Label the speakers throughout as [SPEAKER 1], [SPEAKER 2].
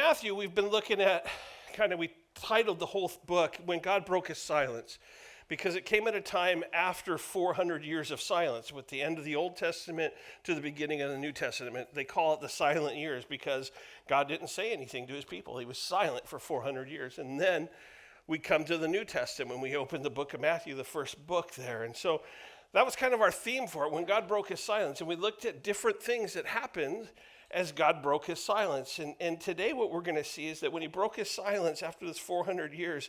[SPEAKER 1] Matthew, we've been looking at, we titled the whole book, When God Broke His Silence, because it came at a time after 400 years of silence, with the end of the Old Testament to the beginning of the New Testament. They call it the silent years because God didn't say anything to his people. He was silent for 400 years. And then we come to the New Testament when we open the book of Matthew, the first book there. And so that was kind of our theme for it, when God broke his silence. And we looked at different things that happened as God broke his silence. And today what we're going to see is that when he broke his silence after this 400 years,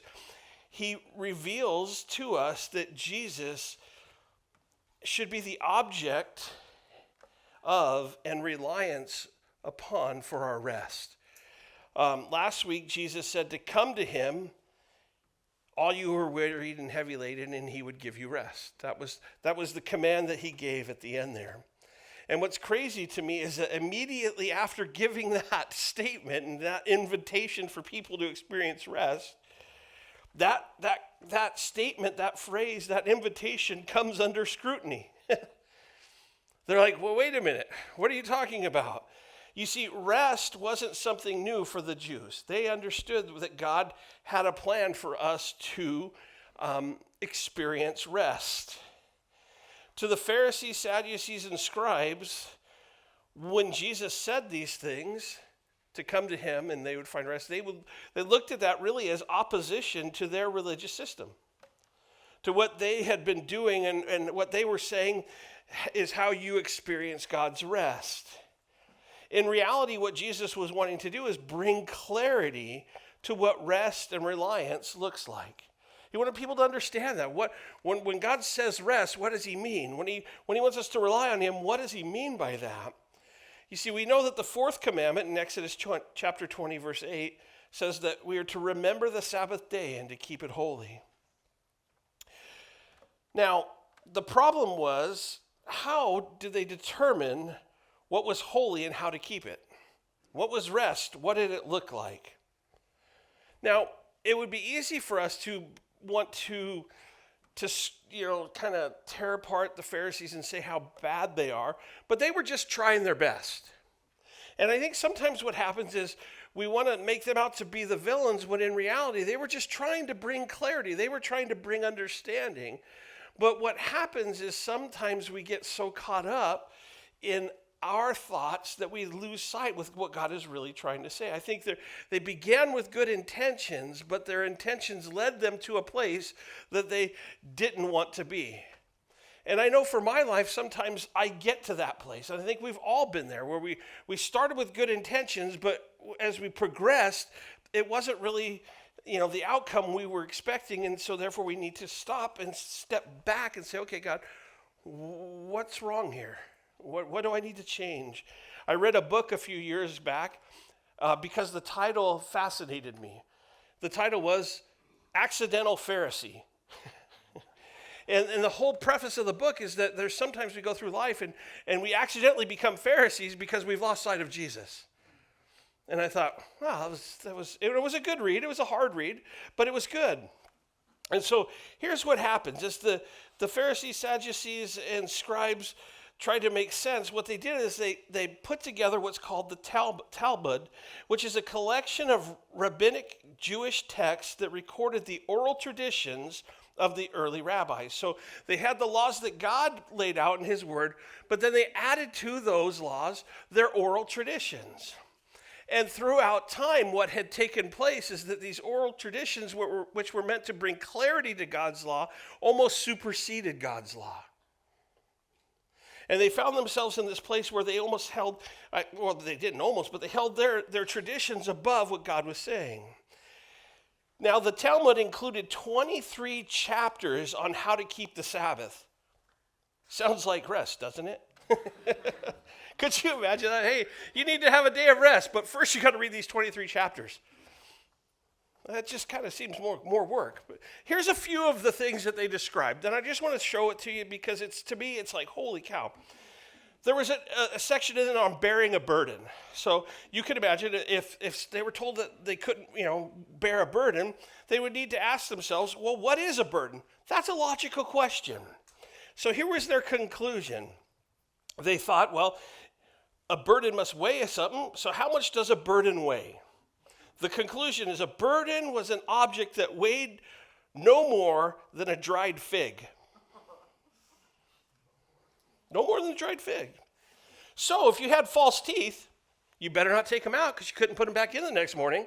[SPEAKER 1] he reveals to us that Jesus should be the object of and reliance upon for our rest. Last week, Jesus said to come to him, all you who are wearied and heavy laden, and he would give you rest. That was the command that he gave at the end there. And what's crazy to me is that immediately after giving that statement and that invitation for people to experience rest, that statement, that phrase, that invitation comes under scrutiny. They're like, well, wait a minute. What are you talking about? You see, rest wasn't something new for the Jews. They understood that God had a plan for us to experience rest. To the Pharisees, Sadducees, and scribes, when Jesus said these things, to come to him and they would find rest, they looked at that really as opposition to their religious system, to what they had been doing, and what they were saying is how you experience God's rest. In reality, what Jesus was wanting to do is bring clarity to what rest and reliance looks like. He wanted people to understand that. When God says rest, what does he mean? When he wants us to rely on him, what does he mean by that? You see, we know that the fourth commandment in Exodus chapter 20, verse 8, says that we are to remember the Sabbath day and to keep it holy. Now, the problem was, how did they determine what was holy and how to keep it? What was rest? What did it look like? Now, it would be easy for us to want to kind of tear apart the Pharisees and say how bad they are, but they were just trying their best. And I think sometimes what happens is we want to make them out to be the villains, when in reality they were just trying to bring clarity. They were trying to bring understanding. But what happens is sometimes we get so caught up in our thoughts that we lose sight with what God is really trying to say. I think they began with good intentions, but their intentions led them to a place that they didn't want to be. And I know for my life, sometimes I get to that place. And I think we've all been there, where we started with good intentions, but as we progressed, it wasn't really the outcome we were expecting. And so therefore we need to stop and step back and say, okay, God, what's wrong here? What do I need to change? I read a book a few years back because the title fascinated me. The title was Accidental Pharisee. and the whole preface of the book is that there's sometimes we go through life and we accidentally become Pharisees because we've lost sight of Jesus. And I thought, wow, it was a good read. It was a hard read, but it was good. And so here's what happens. As the Pharisees, Sadducees, and scribes tried to make sense, what they did is they put together what's called the Talmud, which is a collection of rabbinic Jewish texts that recorded the oral traditions of the early rabbis. So they had the laws that God laid out in his word, but then they added to those laws their oral traditions. And throughout time, what had taken place is that these oral traditions, which were meant to bring clarity to God's law, almost superseded God's law. And they found themselves in this place where they almost held, well, they didn't almost, but they held their traditions above what God was saying. Now, the Talmud included 23 chapters on how to keep the Sabbath. Sounds like rest, doesn't it? Could you imagine that? Hey, you need to have a day of rest, but first you got to read these 23 chapters. That just kind of seems more work. But here's a few of the things that they described, and I just want to show it to you because to me, it's like, holy cow. There was a section in it on bearing a burden. So you can imagine if they were told that they couldn't, bear a burden, they would need to ask themselves, well, what is a burden? That's a logical question. So here was their conclusion. They thought, well, a burden must weigh something, so how much does a burden weigh? The conclusion is a burden was an object that weighed no more than a dried fig. No more than a dried fig. So if you had false teeth, you better not take them out because you couldn't put them back in the next morning.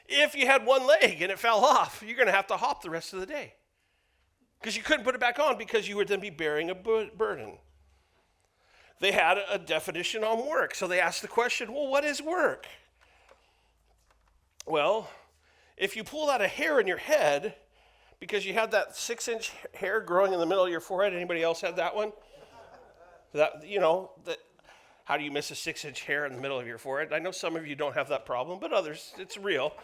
[SPEAKER 1] If you had one leg and it fell off, you're going to have to hop the rest of the day because you couldn't put it back on because you would then be bearing a burden. They had a definition on work. So they asked the question, well, what is work? Well, if you pulled out a hair in your head because you had that 6-inch hair growing in the middle of your forehead, anybody else had that one? How do you miss a 6-inch hair in the middle of your forehead? I know some of you don't have that problem, but others, it's real.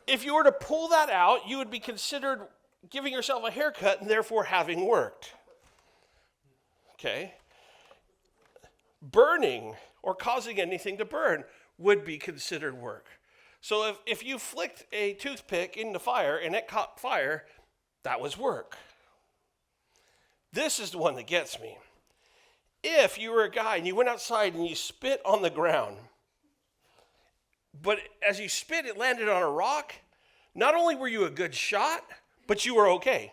[SPEAKER 1] If you were to pull that out, you would be considered giving yourself a haircut and therefore having worked. Okay? Burning or causing anything to burn would be considered work. So if you flicked a toothpick into fire and it caught fire, that was work. This is the one that gets me. If you were a guy and you went outside and you spit on the ground, but as you spit, it landed on a rock, not only were you a good shot, but you were okay.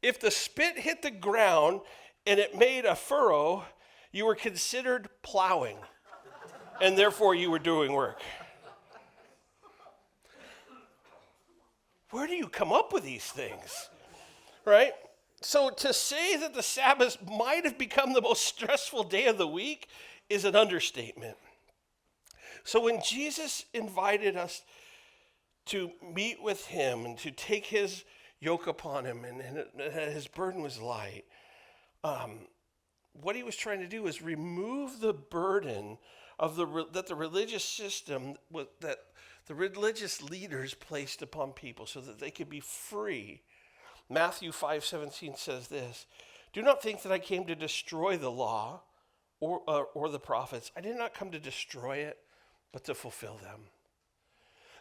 [SPEAKER 1] If the spit hit the ground and it made a furrow, you were considered plowing, and therefore you were doing work. Where do you come up with these things, right? So to say that the Sabbath might have become the most stressful day of the week is an understatement. So when Jesus invited us to meet with him and to take his yoke upon him and his burden was light, what he was trying to do is remove the burden of that the religious system, that the religious leaders placed upon people so that they could be free. Matthew 5:17 says this, "Do not think that I came to destroy the law or the prophets. I did not come to destroy it, but to fulfill them."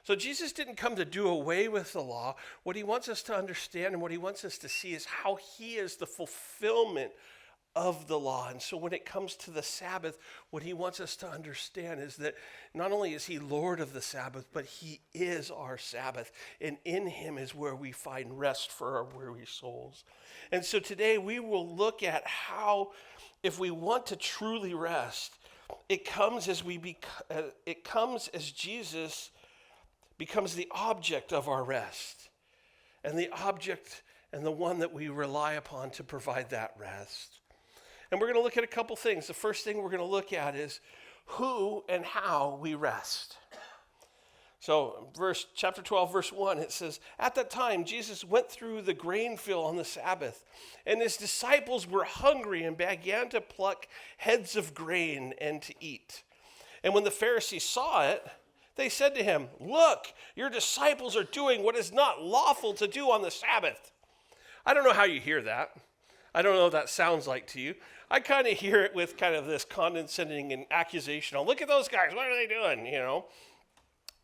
[SPEAKER 1] So Jesus didn't come to do away with the law. What he wants us to understand and what he wants us to see is how he is the fulfillment of the law. And so when it comes to the Sabbath, what he wants us to understand is that not only is he Lord of the Sabbath, but he is our Sabbath. And in him is where we find rest for our weary souls. And so today we will look at how, if we want to truly rest, it comes as Jesus becomes the object of our rest. And the object and the one that we rely upon to provide that rest. And we're going to look at a couple things. The first thing we're going to look at is who and how we rest. So chapter 12, verse 1, it says, "At that time, Jesus went through the grain field on the Sabbath, and his disciples were hungry and began to pluck heads of grain and to eat. And when the Pharisees saw it, they said to him, 'Look, your disciples are doing what is not lawful to do on the Sabbath.'" I don't know how you hear that. I don't know what that sounds like to you. I kind of hear it with kind of this condescending and accusation. Look at those guys. What are they doing?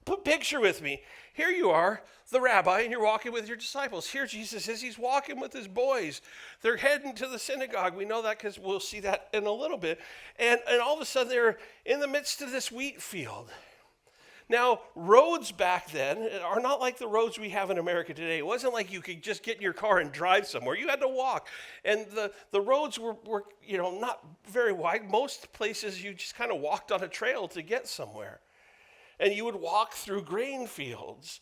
[SPEAKER 1] Put picture with me. Here you are, the rabbi, and you're walking with your disciples. Here Jesus is. He's walking with his boys. They're heading to the synagogue. We know that because we'll see that in a little bit. And all of a sudden, they're in the midst of this wheat field. Now, roads back then are not like the roads we have in America today. It wasn't like you could just get in your car and drive somewhere. You had to walk. And the roads were not very wide. Most places you just kind of walked on a trail to get somewhere. And you would walk through grain fields.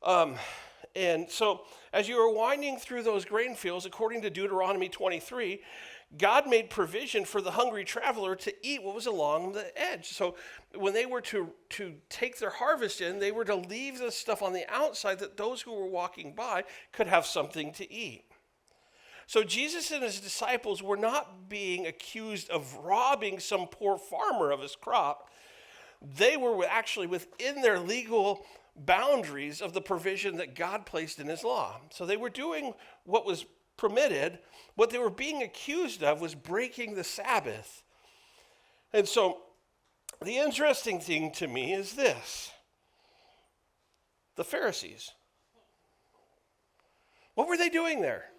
[SPEAKER 1] And so as you were winding through those grain fields, according to Deuteronomy 23, God made provision for the hungry traveler to eat what was along the edge. So when they were to take their harvest in, they were to leave the stuff on the outside that those who were walking by could have something to eat. So Jesus and his disciples were not being accused of robbing some poor farmer of his crop. They were actually within their legal boundaries of the provision that God placed in his law. So they were doing what was permitted. What they were being accused of was breaking the Sabbath. And so the interesting thing to me is this. The Pharisees. What were they doing there?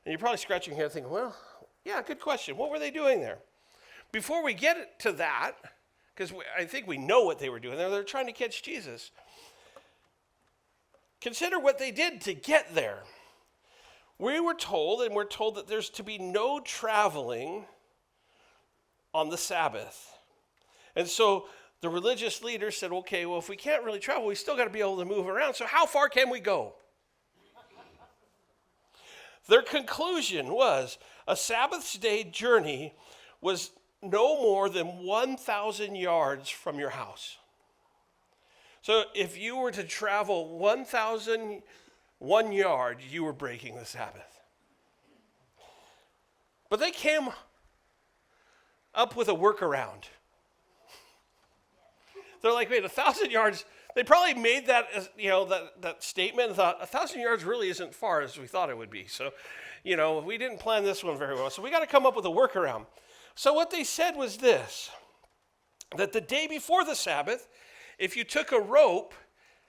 [SPEAKER 1] And you're probably scratching your head thinking, well, yeah, good question. What were they doing there? Before we get to that, because I think we know what they were doing. They're trying to catch Jesus. Consider what they did to get there. We were told, and we're told that there's to be no traveling on the Sabbath. And so the religious leaders said, okay, well, if we can't really travel, we still got to be able to move around. So how far can we go? Their conclusion was a Sabbath day journey was no more than 1,000 yards from your house. So if you were to travel 1,001 yards, you were breaking the Sabbath. But they came up with a workaround. They're like, wait, 1,000 yards. They probably made that, that statement and thought 1,000 yards really isn't far as we thought it would be. So, we didn't plan this one very well. So we got to come up with a workaround. So what they said was this, that the day before the Sabbath, if you took a rope,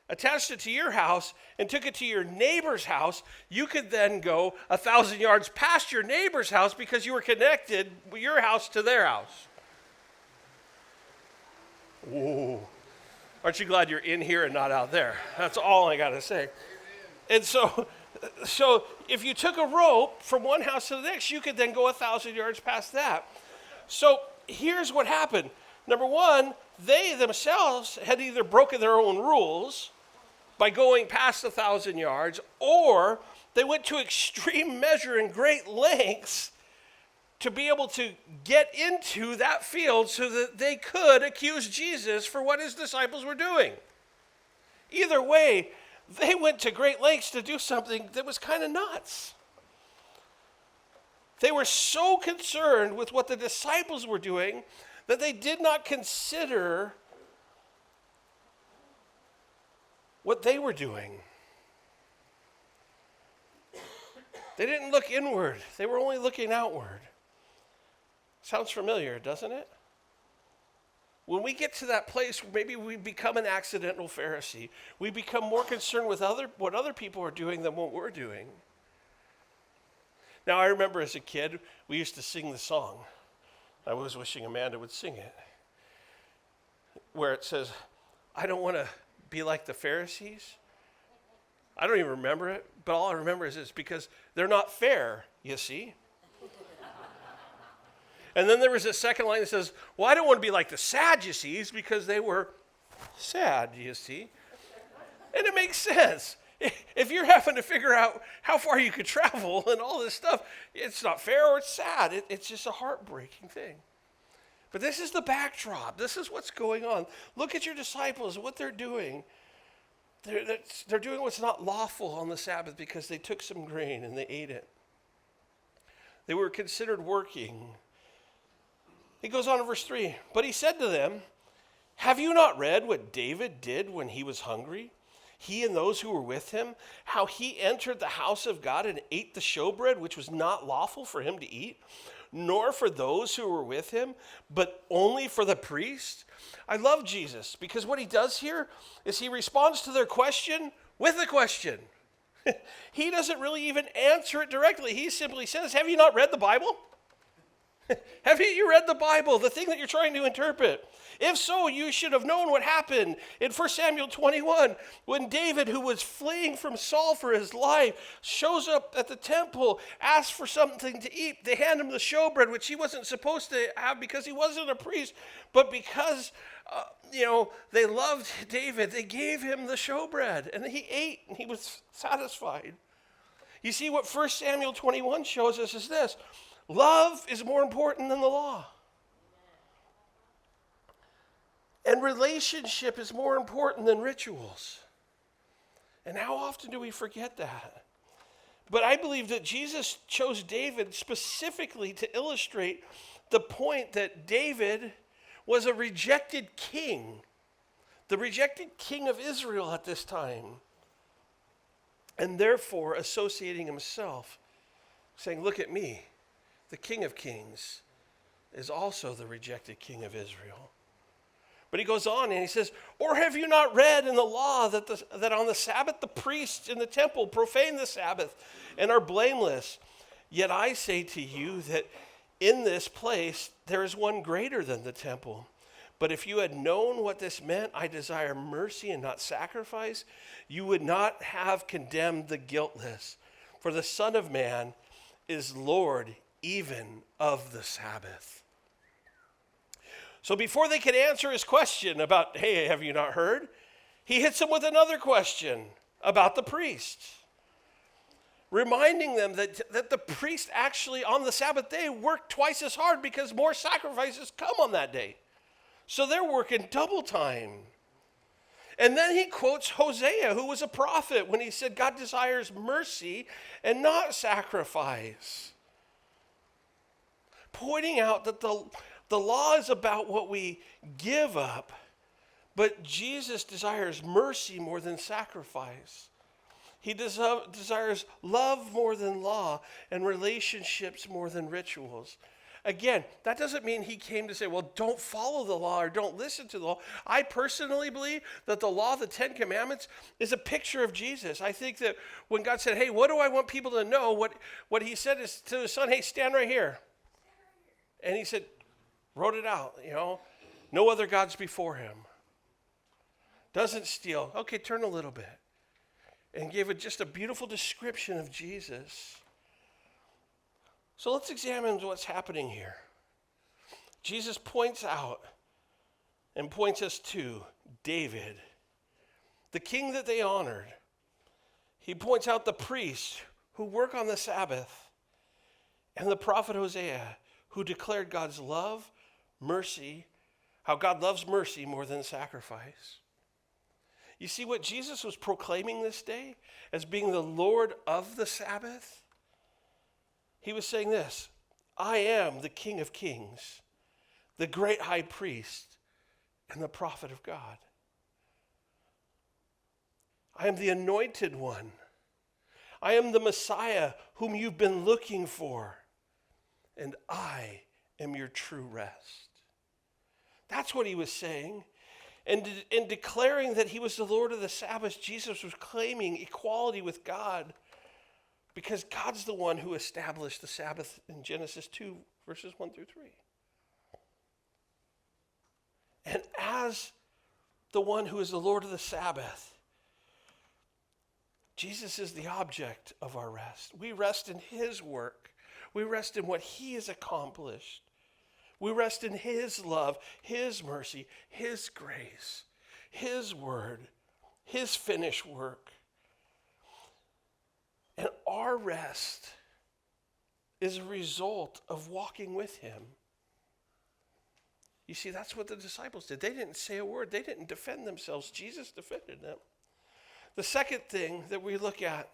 [SPEAKER 1] attached it to your house, and took it to your neighbor's house, you could then go 1,000 yards past your neighbor's house because you were connected your house to their house. Whoa. Aren't you glad you're in here and not out there? That's all I got to say. And so if you took a rope from one house to the next, you could then go 1,000 yards past that. So here's what happened. Number one, they themselves had either broken their own rules by going past 1,000 yards, or they went to extreme measure and great lengths to be able to get into that field so that they could accuse Jesus for what his disciples were doing. Either way, they went to great lengths to do something that was kind of nuts. They were so concerned with what the disciples were doing that they did not consider what they were doing. They didn't look inward. They were only looking outward. Sounds familiar, doesn't it? When we get to that place, maybe we become an accidental Pharisee. We become more concerned with what other people are doing than what we're doing. Now, I remember as a kid, we used to sing the song. I was wishing Amanda would sing it, where it says, I don't want to be like the Pharisees. I don't even remember it, but all I remember is it's because they're not fair, you see. And then there was a second line that says, well, I don't want to be like the Sadducees because they were sad, you see. And it makes sense. If you're having to figure out how far you could travel and all this stuff, it's not fair or it's sad. It's just a heartbreaking thing. But this is the backdrop. This is what's going on. Look at your disciples, what they're doing. They're doing what's not lawful on the Sabbath because they took some grain and they ate it. They were considered working. He goes on in verse 3. But he said to them, have you not read what David did when he was hungry? He and those who were with him, how he entered the house of God and ate the showbread, which was not lawful for him to eat, nor for those who were with him, but only for the priest. I love Jesus because what he does here is he responds to their question with a question. He doesn't really even answer it directly. He simply says, have you not read the Bible? Have you read the Bible, the thing that you're trying to interpret? If so, you should have known what happened in 1 Samuel 21 when David, who was fleeing from Saul for his life, shows up at the temple, asks for something to eat. They hand him the showbread, which he wasn't supposed to have because he wasn't a priest, but because they loved David, they gave him the showbread, and he ate, and he was satisfied. You see, what 1 Samuel 21 shows us is this. Love is more important than the law. And relationship is more important than rituals. And how often do we forget that? But I believe that Jesus chose David specifically to illustrate the point that David was a rejected king, the rejected king of Israel at this time, and therefore associating himself, saying, look at me. The King of Kings is also the rejected king of Israel. But he goes on and he says, or have you not read in the law that on the Sabbath the priests in the temple profane the Sabbath and are blameless? Yet I say to you that in this place there is one greater than the temple. But if you had known what this meant, I desire mercy and not sacrifice, you would not have condemned the guiltless. For the Son of Man is Lord even of the Sabbath. So before they could answer his question about, hey, have you not heard? He hits them with another question about the priest, reminding them that the priest actually on the Sabbath day worked twice as hard because more sacrifices come on that day. So they're working double time. And then he quotes Hosea, who was a prophet, when he said God desires mercy and not sacrifice, pointing out that the law is about what we give up, but Jesus desires mercy more than sacrifice. He desires love more than law and relationships more than rituals. Again, that doesn't mean he came to say, well, don't follow the law or don't listen to the law. I personally believe that the law, the 10 Commandments, is a picture of Jesus. I think that when God said, hey, what do I want people to know? What he said is to his son, hey, stand right here. And he said, wrote it out, no other gods before him. Doesn't steal. Okay, turn a little bit. And gave it just a beautiful description of Jesus. So let's examine what's happening here. Jesus points out and points us to David, the king that they honored. He points out the priests who work on the Sabbath and the prophet Hosea, who declared God's love, mercy, how God loves mercy more than sacrifice. You see what Jesus was proclaiming this day as being the Lord of the Sabbath? He was saying this, I am the King of Kings, the great high priest, and the prophet of God. I am the anointed one. I am the Messiah whom you've been looking for, and I am your true rest. That's what he was saying. And in declaring that he was the Lord of the Sabbath, Jesus was claiming equality with God because God's the one who established the Sabbath in Genesis 2, verses 1 through 3. And as the one who is the Lord of the Sabbath, Jesus is the object of our rest. We rest in his work. We rest in what he has accomplished. We rest in his love, his mercy, his grace, his word, his finished work. And our rest is a result of walking with him. You see, that's what the disciples did. They didn't say a word. They didn't defend themselves. Jesus defended them. The second thing that we look at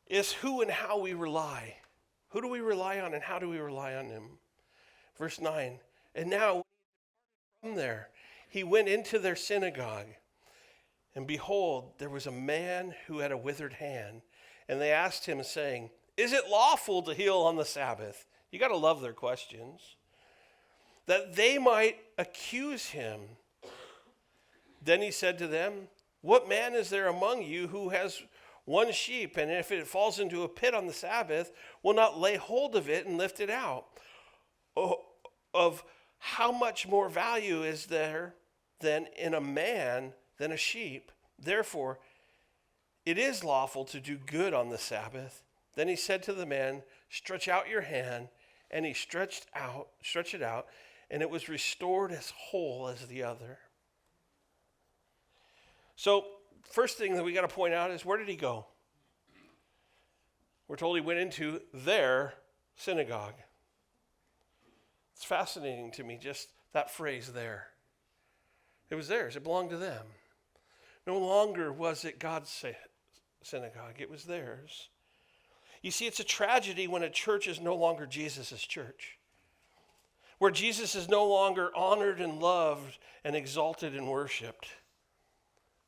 [SPEAKER 1] is who and how we rely. Who do we rely on and how do we rely on him? Verse 9, and now from there, he went into their synagogue, and behold, there was a man who had a withered hand. And they asked him, saying, is it lawful to heal on the Sabbath? You got to love their questions. That they might accuse him. Then he said to them, what man is there among you who has one sheep, and if it falls into a pit on the Sabbath, will not lay hold of it and lift it out? Of how much more value is there than in a man than a sheep? Therefore, it is lawful to do good on the Sabbath. Then he said to the man, stretch out your hand, and he stretched it out, and it was restored as whole as the other. So, first thing that we got to point out is, where did he go? We're told he went into their synagogue. It's fascinating to me, just that phrase there. It was theirs. It belonged to them. No longer was it God's synagogue. It was theirs. You see, it's a tragedy when a church is no longer Jesus' church, where Jesus is no longer honored and loved and exalted and worshiped,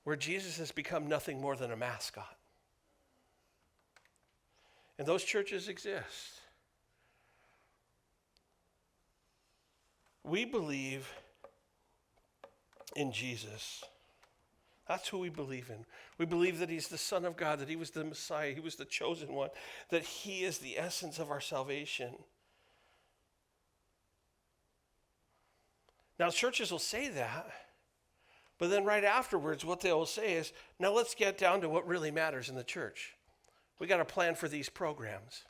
[SPEAKER 1] where Jesus has become nothing more than a mascot. And those churches exist. We believe in Jesus. That's who we believe in. We believe that he's the Son of God, that he was the Messiah, he was the chosen one, that he is the essence of our salvation. Now, churches will say that, but then right afterwards, what they will say is, now let's get down to what really matters in the church. We got to plan for these programs.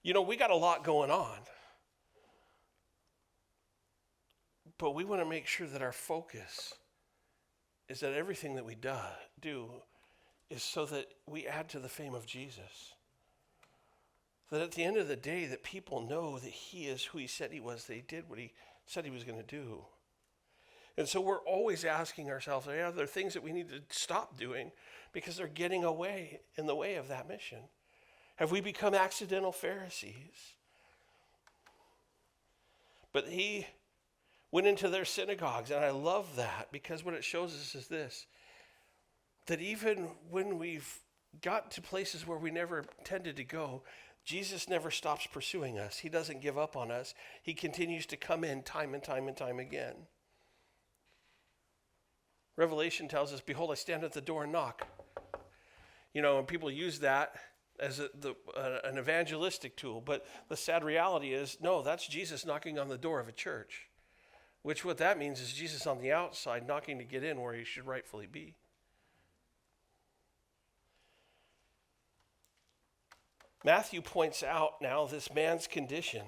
[SPEAKER 1] You know, we got a lot going on. But we want to make sure that our focus is that everything that we do is so that we add to the fame of Jesus. That at the end of the day, that people know that he is who he said he was, that he did what he said he was going to do. And so we're always asking ourselves, are there things that we need to stop doing because they're getting away in the way of that mission? Have we become accidental Pharisees? But he went into their synagogues, and I love that because what it shows us is this, that even when we've got to places where we never intended to go, Jesus never stops pursuing us. He doesn't give up on us. He continues to come in time and time and time again. Revelation tells us, behold, I stand at the door and knock. You know, and people use that as an evangelistic tool, but the sad reality is, no, that's Jesus knocking on the door of a church, which what that means is Jesus on the outside knocking to get in where he should rightfully be. Matthew points out now this man's condition.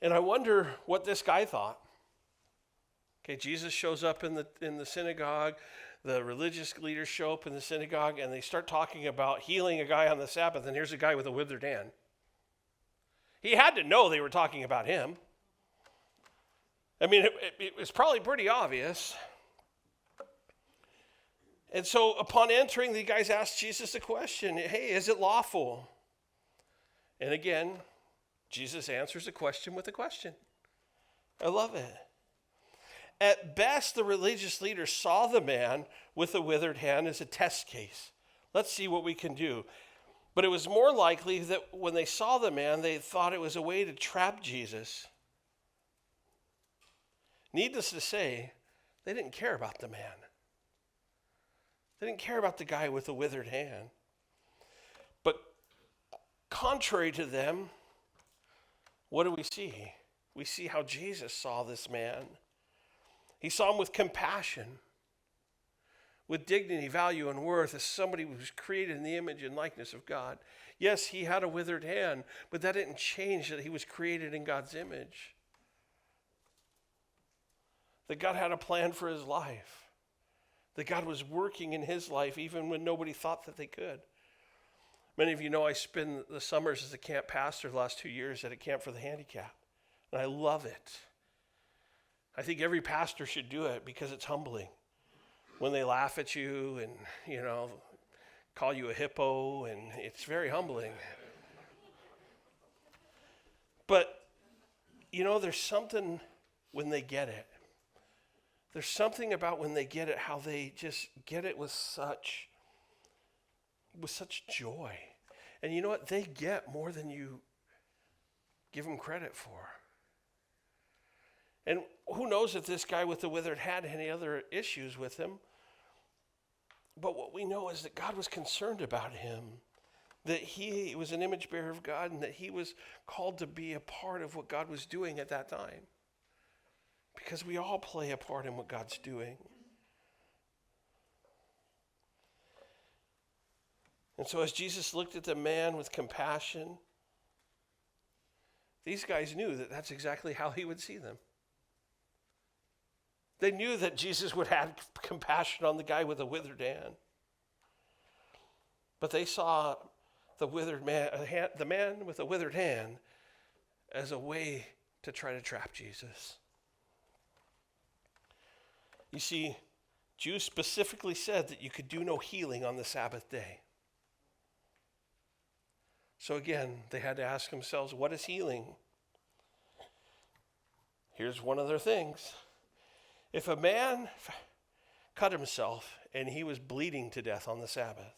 [SPEAKER 1] And I wonder what this guy thought. Okay, Jesus shows up in the synagogue. The religious leaders show up in the synagogue, and they start talking about healing a guy on the Sabbath, and here's a guy with a withered hand. He had to know they were talking about him. I mean, it was probably pretty obvious. And so upon entering, the guys asked Jesus a question. Hey, is it lawful? And again, Jesus answers a question with a question. I love it. At best, the religious leaders saw the man with the withered hand as a test case. Let's see what we can do. But it was more likely that when they saw the man, they thought it was a way to trap Jesus. Needless to say, they didn't care about the man. They didn't care about the guy with the withered hand. But contrary to them, what do we see? We see how Jesus saw this man. He saw him with compassion, with dignity, value, and worth as somebody who was created in the image and likeness of God. Yes, he had a withered hand, but that didn't change that he was created in God's image. That God had a plan for his life. That God was working in his life even when nobody thought that they could. Many of you know I spend the summers as a camp pastor the last 2 years at a camp for the handicapped. And I love it. I think every pastor should do it because it's humbling. When they laugh at you and, you know, call you a hippo, and it's very humbling. But, you know, there's something when they get it. There's something about when they get it, how they just get it with such joy. And you know what? They get more than you give them credit for. And who knows if this guy with the withered had any other issues with him. But what we know is that God was concerned about him. That he was an image bearer of God, and that he was called to be a part of what God was doing at that time. Because we all play a part in what God's doing. And so as Jesus looked at the man with compassion, these guys knew that that's exactly how he would see them. They knew that Jesus would have compassion on the guy with a withered hand. But they saw the man with a withered hand as a way to try to trap Jesus. You see, Jews specifically said that you could do no healing on the Sabbath day. So again, they had to ask themselves, what is healing? Here's one of their things. If a man cut himself and he was bleeding to death on the Sabbath,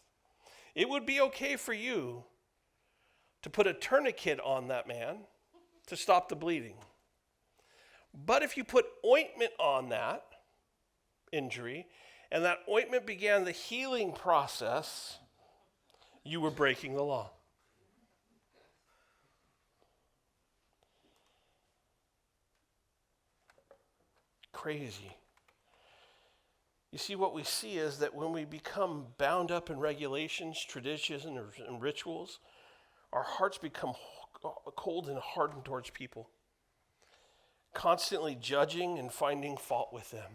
[SPEAKER 1] it would be okay for you to put a tourniquet on that man to stop the bleeding. But if you put ointment on that injury, and that ointment began the healing process, you were breaking the law. crazy. You see, what we see is that when we become bound up in regulations, traditions, and rituals, our hearts become cold and hardened towards people, constantly judging and finding fault with them.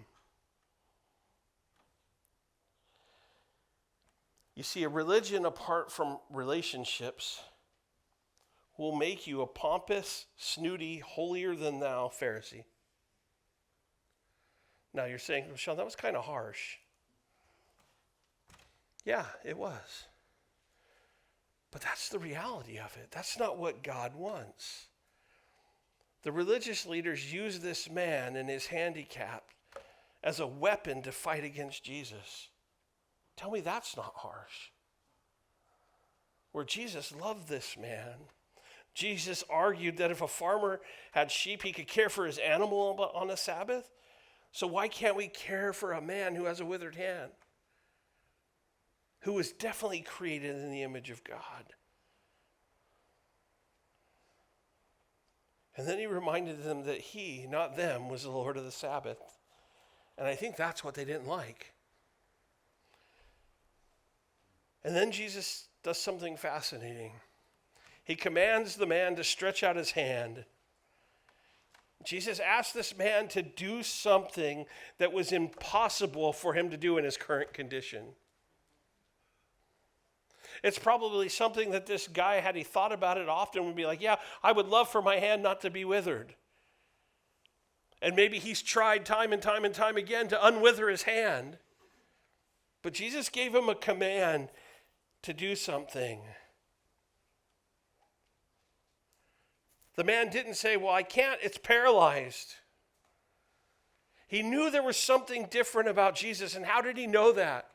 [SPEAKER 1] You see, a religion apart from relationships will make you a pompous, snooty, holier-than-thou Pharisee. Now you're saying, well, Sean, that was kind of harsh. Yeah, it was. But that's the reality of it. That's not what God wants. The religious leaders use this man and his handicap as a weapon to fight against Jesus. Tell me that's not harsh. Where Jesus loved this man. Jesus argued that if a farmer had sheep, he could care for his animal on a Sabbath. So why can't we care for a man who has a withered hand? Who was definitely created in the image of God. And then he reminded them that he, not them, was the Lord of the Sabbath. And I think that's what they didn't like. And then Jesus does something fascinating. He commands the man to stretch out his hand. Jesus asked this man to do something that was impossible for him to do in his current condition. It's probably something that this guy, had he thought about it often, would be like, yeah, I would love for my hand not to be withered. And maybe he's tried time and time and time again to unwither his hand. But Jesus gave him a command to do something. The man didn't say, well, I can't, it's paralyzed. He knew there was something different about Jesus. And how did he know that?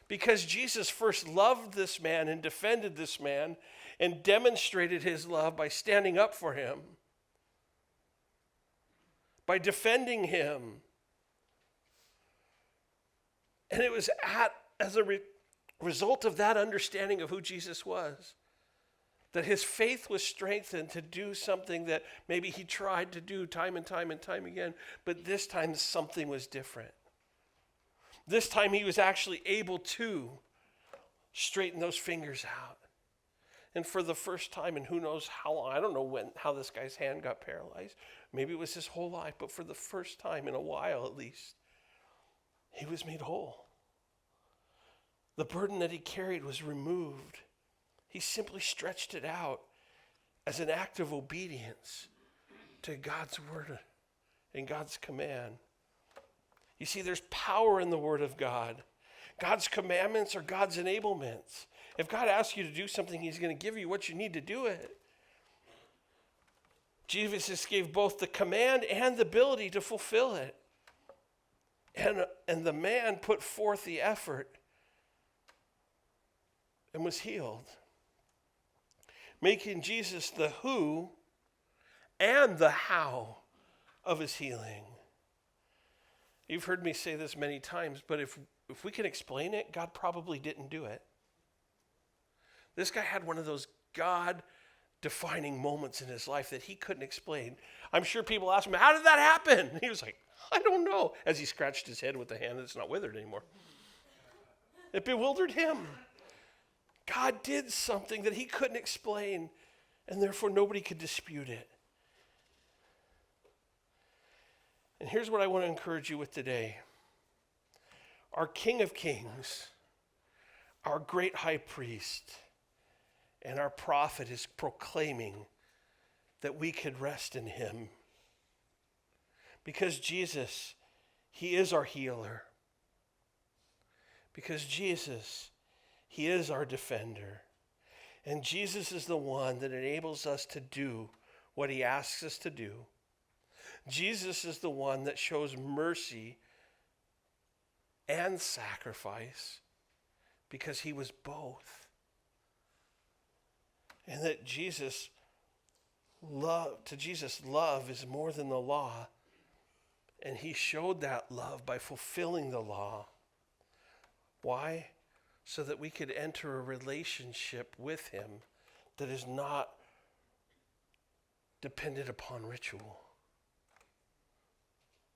[SPEAKER 1] Because Jesus first loved this man and defended this man and demonstrated his love by standing up for him, by defending him. And it was as a result of that understanding of who Jesus was, that his faith was strengthened to do something that maybe he tried to do time and time and time again, but this time something was different. This time he was actually able to straighten those fingers out. And for the first time, and who knows how long, I don't know how this guy's hand got paralyzed. Maybe it was his whole life, but for the first time in a while at least, he was made whole. The burden that he carried was removed. He simply stretched it out as an act of obedience to God's word and God's command. You see, there's power in the word of God. God's commandments are God's enablements. If God asks you to do something, he's going to give you what you need to do it. Jesus gave both the command and the ability to fulfill it. And the man put forth the effort and was healed, making Jesus the who and the how of his healing. You've heard me say this many times, but if we can explain it, God probably didn't do it. This guy had one of those God-defining moments in his life that he couldn't explain. I'm sure people asked him, how did that happen? He was like, I don't know, as he scratched his head with the hand that's not withered anymore. It bewildered him. God did something that he couldn't explain, and therefore nobody could dispute it. And here's what I want to encourage you with today. Our King of Kings, our great high priest, and our prophet is proclaiming that we could rest in him. Because Jesus, he is our healer. Because Jesus, he is our defender. And Jesus is the one that enables us to do what he asks us to do. Jesus is the one that shows mercy and sacrifice because he was both. And that love is more than the law. And he showed that love by fulfilling the law. Why? So that we could enter a relationship with him that is not dependent upon ritual.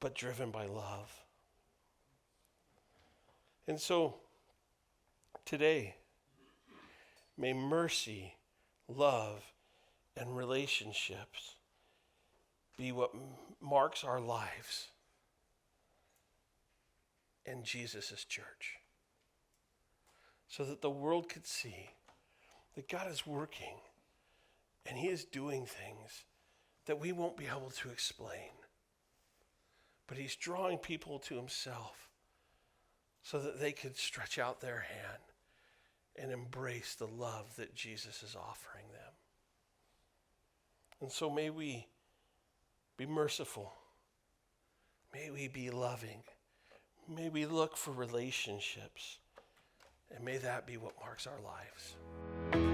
[SPEAKER 1] but driven by love. And so today, may mercy, love, and relationships be what marks our lives in Jesus' church, so that the world could see that God is working and he is doing things that we won't be able to explain. But he's drawing people to himself so that they could stretch out their hand and embrace the love that Jesus is offering them. And so may we be merciful. May we be loving. May we look for relationships. And may that be what marks our lives.